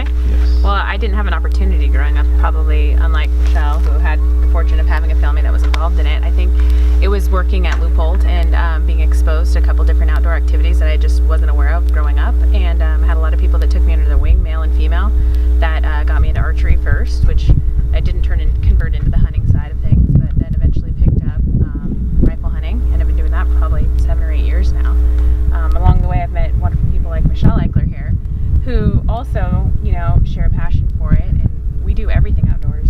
play. Yes. Well, I didn't have an opportunity growing up, probably unlike Michelle, who had the fortune of having a family that was involved in it. I think it was working at Loophole and being exposed to a couple different outdoor activities that I just wasn't aware of growing up, and had a lot of people that took me under their wing, male and female, that got me into archery first, which I didn't convert into the hunting side of things, but then eventually picked up rifle hunting, and I've been doing that for probably 7 or 8 years now. Along the way, I've met wonderful people like Michele Eichler here, who also, share a passion for it, and we do everything outdoors.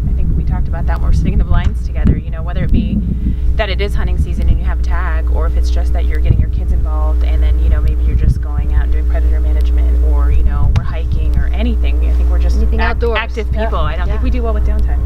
I think we talked about that when we're sitting in the blinds together. Whether it be that it is hunting season and you have a tag, or if it's just that you're getting your kids involved, and then maybe you're just going out and doing predator management, or we're hiking or anything. I think we're just active people. I don't think we do well with downtime.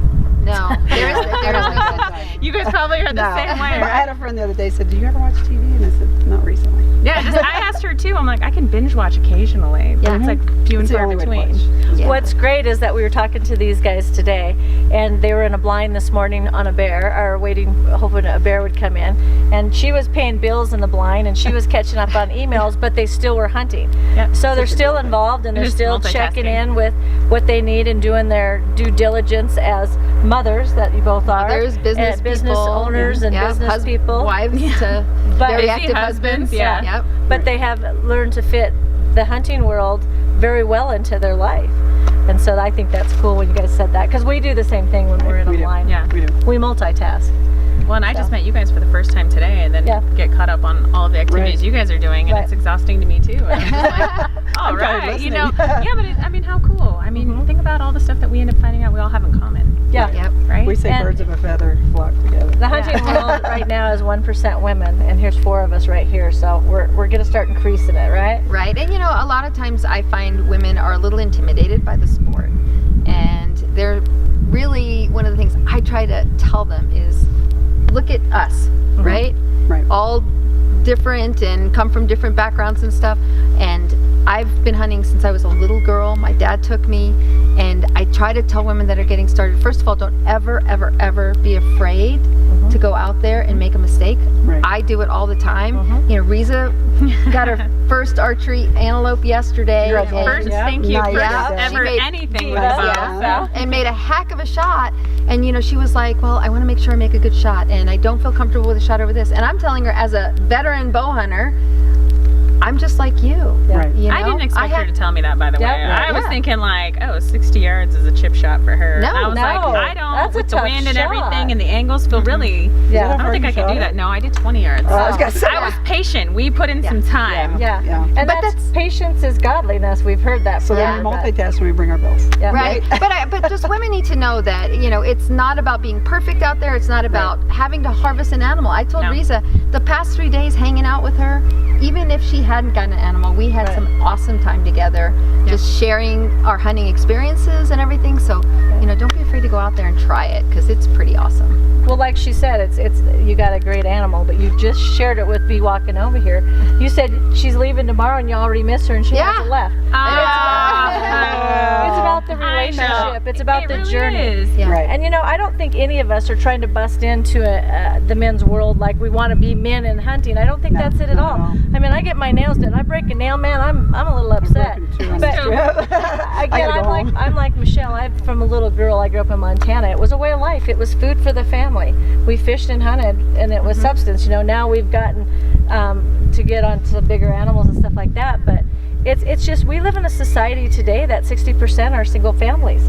No, there is no You guys probably are the same way, right? I had a friend the other day said, "Do you ever watch TV?" And I said, "Not recently." Yeah, I asked her too. I'm like, I can binge watch occasionally, but it's like few and far between. Yeah. What's great is that we were talking to these guys today, and they were in a blind this morning on a bear, or waiting, hoping a bear would come in, and she was paying bills in the blind, and she was catching up on emails, but they still were hunting. Yep. So they're still involved, and they're still checking in with what they need and doing their due diligence as mothers that you both are. Mothers, business people, owners, and business people. Wives to very active husbands. Yeah. Yep. But they have learned to fit the hunting world very well into their life. And so I think that's cool when you guys said that, because we do the same thing when we're in a blind. Yeah. We do. We multitask. Well, and I just met you guys for the first time today, and then get caught up on all of the activities you guys are doing, and it's exhausting to me too. And I'm just like, all right, but how cool. Think about all the stuff that we end up finding out we all have in common. Yeah. Yep. Right? We say birds of a feather flock together. The hunting world right now is 1% women, and here's 4 of us right here, so we're going to start increasing it, right? Right, and a lot of times I find women are a little intimidated by the sport, and they're really, one of the things I try to tell them is, look at us, right? Right. All different and come from different backgrounds and stuff, and I've been hunting since I was a little girl. My dad took me, and I try to tell women that are getting started, first of all, don't ever, ever, ever be afraid to go out there and make a mistake. Right. I do it all the time. Riza got her first archery antelope yesterday. First, thank you for ever anything with and made a heck of a shot. And she was like, well, I want to make sure I make a good shot, and I don't feel comfortable with a shot over this. And I'm telling her, as a veteran bow hunter, I'm just like you. Right. I didn't expect her to tell me that, by the way. I was thinking 60 yards is a chip shot for her. No, and I was like, I don't, that's with a the tough wind and shot. everything and the angles feel really, I don't think I could do that. No, I did 20 yards. I was gonna say I was patient. We put in some time. Yeah. And But that's patience is godliness. We've heard that So then we multitask when we bring our bills. Right. But just women need to know that, it's not about being perfect out there. It's not about having to harvest an animal. I told Riza, the past 3 days hanging out with her, even if she hadn't gotten an animal, we had some awesome time together, just sharing our hunting experiences and everything. So, don't be afraid to go out there and try it, because it's pretty awesome. Well, like she said, it's you got a great animal, but you just shared it with me walking over here. You said she's leaving tomorrow, and you already miss her, and she hasn't left. It's about the relationship. It's about the journey. Right. And I don't think any of us are trying to bust into the men's world like we want to be men in hunting. I don't think that's it at all. I get my nails done. I break a nail, man, I'm a little upset. But again, I'm like Michelle. I'm from a little girl. I grew up in Montana. It was a way of life. It was food for the family. We fished and hunted, and it was substance. Now we've gotten to get onto bigger animals and stuff like that, but it's just, we live in a society today that 60% are single families.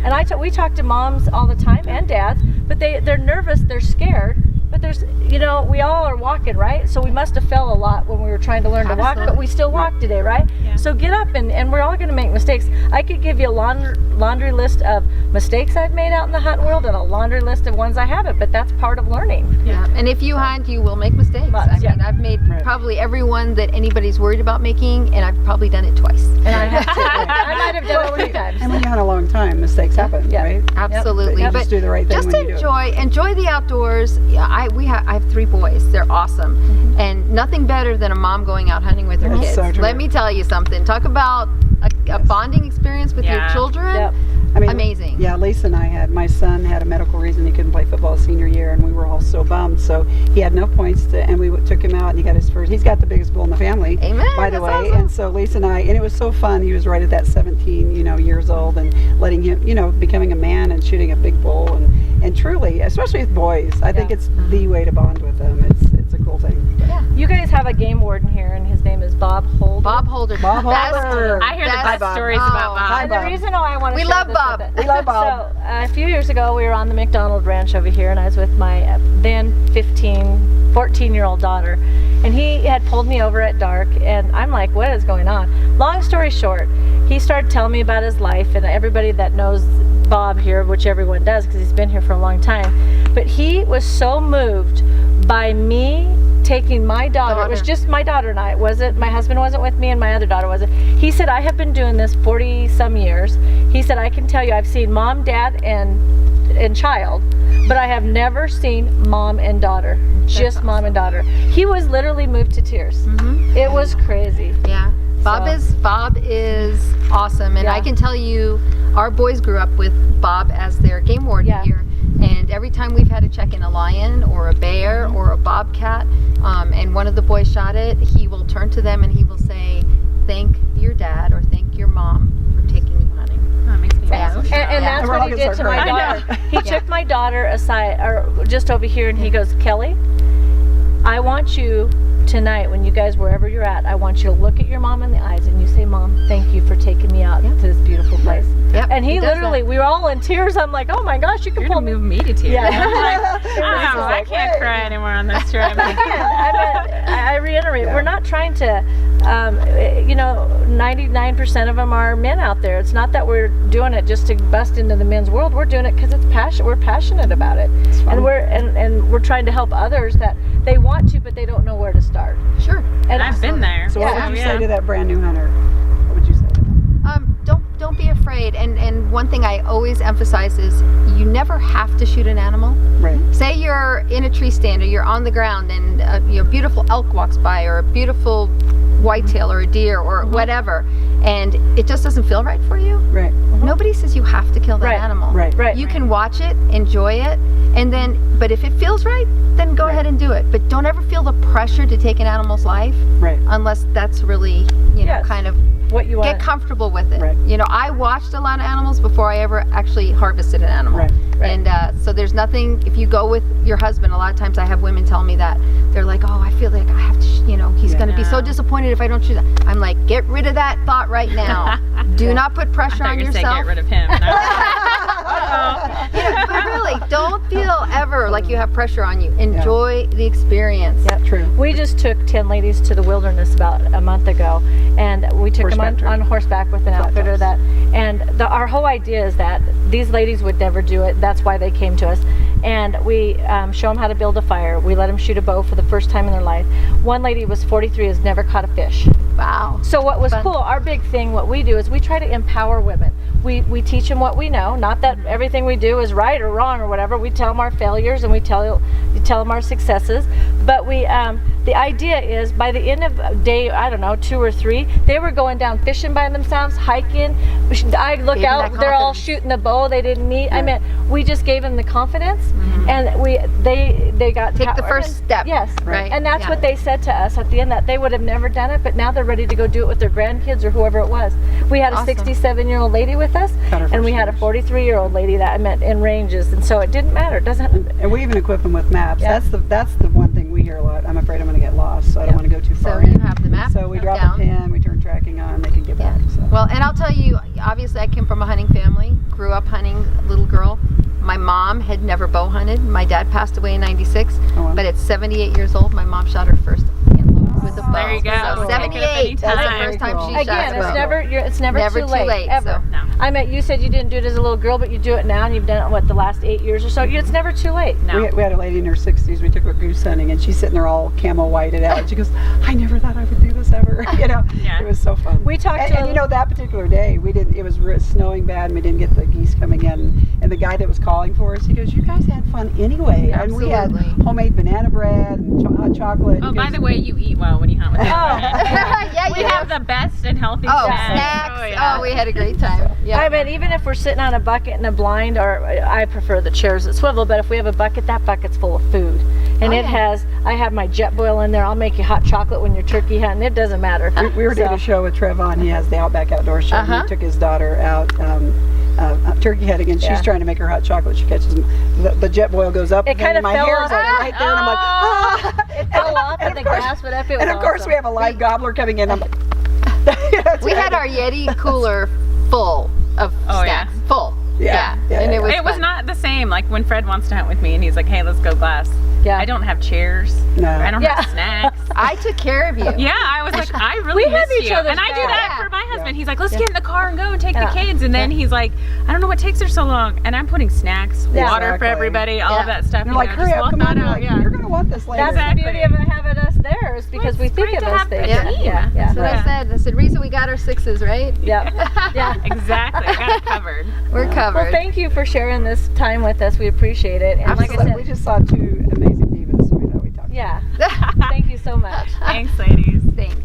And we talk to moms all the time, and dads, but they're nervous, they're scared. But there's, we all are walking, right? So we must have fell a lot when we were trying to learn to walk, but we still walk today, right? Yeah. So get up, and we're all going to make mistakes. I could give you a laundry list of mistakes I've made out in the hunt world, and a laundry list of ones I haven't, but that's part of learning. Yeah. And if you hunt, you will make mistakes. I've made probably every one that anybody's worried about making, and I've probably done it twice. And I might have done it 20 times. And when you hunt a long time, mistakes happen, right? Absolutely. But just do the right thing just when you do it. enjoy the outdoors. I have 3 boys. They're awesome, and nothing better than a mom going out hunting with her kids. So true. Let me tell you something. Talk about a bonding experience with your children. Amazing. Yeah, Lisa and my son had a medical reason he couldn't play football senior year, and we were all so bummed. So he had no points and we took him out, and he got his first. He's got the biggest bull in the family, Amen. by the way. Awesome. And so Lisa and it was so fun. He was right at that 17, years old, and letting him, becoming a man and shooting a big bull, and truly, especially with boys, I think it's the way to bond with them. It's a cool thing. You guys have a game warden here, and his name is Bob Holder. Bob Holder. Bob Holder. I hear the best stories about Bob. And the reason why I want to We share love this Bob. with it. We love Bob. So a few years ago, we were on the McDonald Ranch over here, and I was with my then 14-year-old daughter, and he had pulled me over at dark, and I'm like, what is going on? Long story short, he started telling me about his life, and everybody that knows Bob here, which everyone does because he's been here for a long time, but he was so moved by me taking my daughter. It was just my daughter and I. My husband wasn't with me, and my other daughter wasn't. He said, I have been doing this 40 some years. He said, I can tell you, I've seen mom, dad, and child, but I have never seen mom and daughter. Just awesome. Mom and daughter. He was literally moved to tears. It was crazy. Yeah. Bob is awesome, and I can tell you, our boys grew up with Bob as their game warden here. And every time we've had to check in a lion or a bear or a bobcat, and one of the boys shot it, he will turn to them and he will say, "Thank your dad or thank your mom for taking you hunting." That makes me Yeah. emotional. And that's what he did to my daughter. He took my daughter aside, or just over here, and he goes, Kelly, I want you tonight, when you guys, wherever you're at, I want you to look at your mom in the eyes and you say, Mom, thank you for taking me out to this beautiful place. Yep, And he he does literally, we were all in tears. I'm like, oh my gosh, you can You're pull gonna me. move me to tears. Yeah. I can't cry anymore on this trip. I reiterate, we're not trying to, 99% of them are men out there. It's not that we're doing it just to bust into the men's world. We're doing it because it's passion. We're passionate about it, and we're trying to help others that they want to, but they don't know where to start. Sure. And I've been there. So what would you say to that brand new hunter? What would you say to them? Don't be afraid. And one thing I always emphasize is you never have to shoot an animal. Right. Say you're in a tree stand or you're on the ground and a beautiful elk walks by or a beautiful whitetail or a deer or whatever, and it just doesn't feel right for you. Right. Nobody says you have to kill that animal. Right. You can watch it, enjoy it, and then, but if it feels right, then go ahead and do it. But don't ever feel the pressure to take an animal's life Right. unless that's really, kind of What you want. get comfortable with it. Right. I watched a lot of animals before I ever actually harvested an animal. Right. And so there's nothing, if you go with your husband, a lot of times I have women tell me that. They're like, oh, I feel like I have to, he's going to be so disappointed if I don't shoot that. I'm like, get rid of that thought right now. Do not put pressure on yourself. Say get rid of him. And I But really, don't feel ever like you have pressure on you. Enjoy the experience. Yep. True. We just took 10 ladies to the wilderness about a month ago, and we took them on horseback with an outfitter our whole idea is that these ladies would never do it. That's why they came to us. And we show them how to build a fire. We let them shoot a bow for the first time in their life. One lady was 43, has never caught a fish. Wow. So what was cool, our big thing, what we do is we try to empower women. We teach them what we know. Not that everything we do is right or wrong or whatever. We tell them our failures and we tell them our successes. But the idea is by the end of day, 2 or 3, they were going down fishing by themselves, hiking. I look Gave out, them that they're all confidence. shooting the bow they didn't need. I mean, we just gave them the confidence, and they got Take the power. first step. Yes, Right. and that's what they said to us at the end, that they would have never done it, but now they're ready to go do it with their grandkids or whoever it was. We had a Awesome. 67-year-old lady with us, and we had a 43-year-old lady that I met in ranges, and so it didn't matter. It doesn't. And we even equip them with maps. Yeah. That's the one thing we hear a lot. I'm afraid I'm going to get lost, so I don't want to go too far So in. you have the map So we drop down. a pin, we turn tracking on, they can get back. So. Well, and I'll tell you, obviously I came from a hunting family, grew up hunting, little girl. My mom had never bow hunted. My dad passed away in 96, wow. but at 78 years old, my mom shot her first antelope with a bow. There you go. So Pick it up 78, that's the anytime. first time she shot Again, a it's bow. never too late, ever. so. No. I mean, you said you didn't do it as a little girl, but you do it now, and you've done it, the last 8 years or so. It's never too late. No. We had a lady in her 60s, we took her goose hunting, and she's sitting there all camo whited out. She goes, I never thought I would do this ever. Yeah. It was so fun. We talked and that particular day, it was snowing bad, and we didn't get the geese coming in. And the guy that was calling for us, he goes, you guys had fun anyway. And we had Absolutely. homemade banana bread and hot chocolate. Oh, He by goes, the way, you eat well when you hunt with us. Yeah, We have the best and healthy snacks. Oh, yeah. We had a great time. Yeah. I mean, even if we're sitting on a bucket and a blind, or I prefer the chairs that swivel, but if we have a bucket, that bucket's full of food. And Oh, it yeah. has, I have my jet boil in there. I'll make you hot chocolate when you're turkey hunting. It doesn't matter. We were doing So- a show with Trevon. He has the Outback Outdoor Show. And Uh-huh. he took his daughter out turkey hunting, and Yeah. she's trying to make her hot chocolate. She catches the jet boil goes up. It and then kinda my fell hair's off. like right there, and I'm like, ah. It fell off And and the of course- gas went up. It was And of course, awesome. we have a live gobbler coming in. I'm like, We had our Yeti cooler full of Oh, snacks. Full. Yeah. Yeah, And yeah, it was It was fun. not the same. Like when Fred wants to hunt with me and he's like, hey, let's go glass. Yeah. I don't have chairs. No. I don't Yeah. have snacks. I took care of you. Yeah, I was like, I really We have miss each you. other's And I do back. that Yeah. for my husband. He's like, let's get in the car and go and take Yeah. the kids. And then he's like, I don't know what takes her so long. And I'm putting snacks, Yeah. water for Exactly. everybody, all of Yeah. that stuff. And they're you like, know, hurry just up, walk come that on. You're out. like, Yeah. you're going to want this later. That's Exactly. the beauty of having us there is because we It's think great of to those have things. a Yeah. team. Yeah. That's what Yeah. I said, Risa, we got our sixes, right? Yeah. Yeah. Exactly. I got it covered. We're covered. Well, thank you for sharing this time with us. We appreciate it. And like I Absolutely. said, We just saw two amazing divas, so we thought we'd talk. yeah. Thank you so much. Thanks, ladies. Thanks.